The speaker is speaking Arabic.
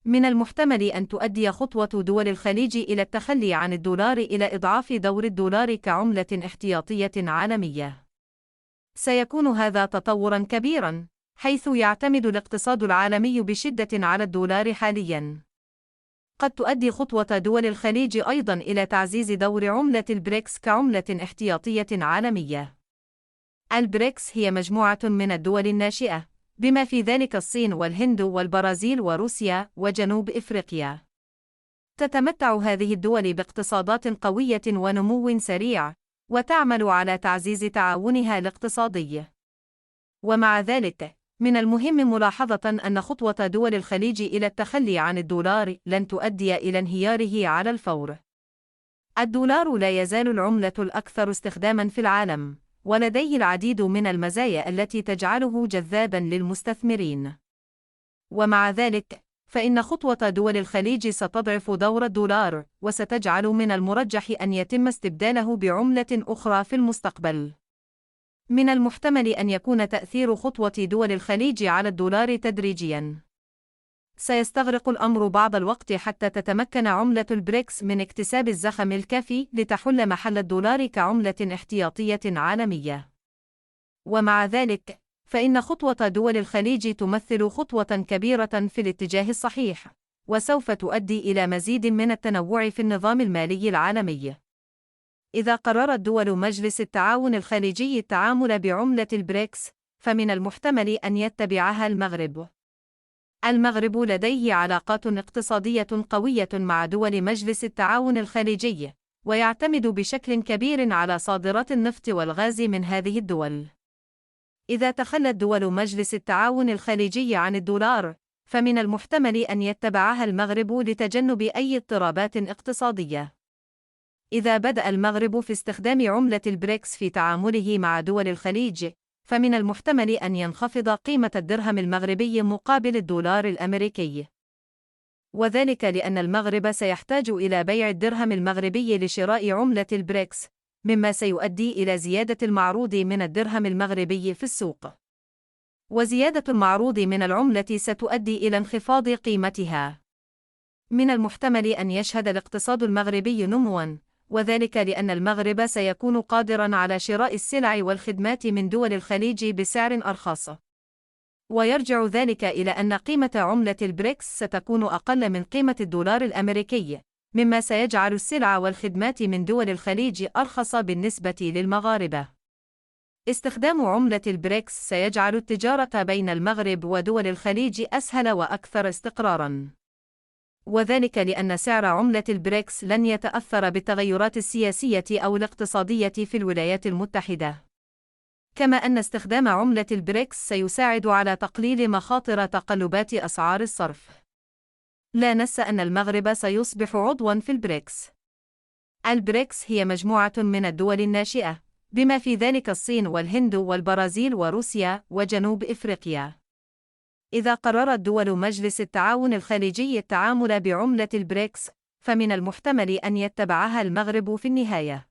من المحتمل أن تؤدي خطوة دول الخليج إلى التخلي عن الدولار إلى إضعاف دور الدولار كعملة احتياطية عالمية. سيكون هذا تطوراً كبيراً، حيث يعتمد الاقتصاد العالمي بشدة على الدولار حالياً. قد تؤدي خطوة دول الخليج أيضاً إلى تعزيز دور عملة البريكس كعملة احتياطية عالمية. البريكس هي مجموعة من الدول الناشئة، بما في ذلك الصين والهند والبرازيل وروسيا وجنوب إفريقيا. تتمتع هذه الدول باقتصادات قوية ونمو سريع، وتعمل على تعزيز تعاونها الاقتصادي. ومع ذلك، من المهم ملاحظة أن خطوة دول الخليج إلى التخلي عن الدولار لن تؤدي إلى انهياره على الفور. الدولار لا يزال العملة الأكثر استخداماً في العالم، ولديه العديد من المزايا التي تجعله جذاباً للمستثمرين. ومع ذلك، فإن خطوة دول الخليج ستضعف دور الدولار، وستجعل من المرجح أن يتم استبداله بعملة أخرى في المستقبل. من المحتمل أن يكون تأثير خطوة دول الخليج على الدولار تدريجياً. سيستغرق الأمر بعض الوقت حتى تتمكن عملة البريكس من اكتساب الزخم الكافي لتحل محل الدولار كعملة احتياطية عالمية. ومع ذلك، فإن خطوة دول الخليج تمثل خطوة كبيرة في الاتجاه الصحيح، وسوف تؤدي إلى مزيد من التنوع في النظام المالي العالمي. إذا قررت دول مجلس التعاون الخليجي التعامل بعملة البريكس، فمن المحتمل أن يتبعها المغرب. المغرب لديه علاقات اقتصادية قوية مع دول مجلس التعاون الخليجي، ويعتمد بشكل كبير على صادرات النفط والغاز من هذه الدول. إذا تخلت دول مجلس التعاون الخليجي عن الدولار، فمن المحتمل أن يتبعها المغرب لتجنب أي اضطرابات اقتصادية. إذا بدأ المغرب في استخدام عملة البريكس في تعامله مع دول الخليج، فمن المحتمل أن ينخفض قيمة الدرهم المغربي مقابل الدولار الأمريكي. وذلك لأن المغرب سيحتاج إلى بيع الدرهم المغربي لشراء عملة البريكس، مما سيؤدي إلى زيادة المعروض من الدرهم المغربي في السوق. وزيادة المعروض من العملة ستؤدي إلى انخفاض قيمتها. من المحتمل أن يشهد الاقتصاد المغربي نمواً، وذلك لأن المغرب سيكون قادراً على شراء السلع والخدمات من دول الخليج بسعر أرخص. ويرجع ذلك إلى أن قيمة عملة البريكس ستكون أقل من قيمة الدولار الأمريكي، مما سيجعل السلع والخدمات من دول الخليج أرخص بالنسبة للمغاربة. استخدام عملة البريكس سيجعل التجارة بين المغرب ودول الخليج أسهل وأكثر استقراراً. وذلك لأن سعر عملة البريكس لن يتأثر بالتغيرات السياسية أو الاقتصادية في الولايات المتحدة. كما أن استخدام عملة البريكس سيساعد على تقليل مخاطر تقلبات أسعار الصرف. لا ننسى أن المغرب سيصبح عضواً في البريكس. البريكس هي مجموعة من الدول الناشئة، بما في ذلك الصين والهند والبرازيل وروسيا وجنوب إفريقيا. إذا قررت دول مجلس التعاون الخليجي التعامل بعملة البريكس، فمن المحتمل أن يتبعها المغرب في النهاية.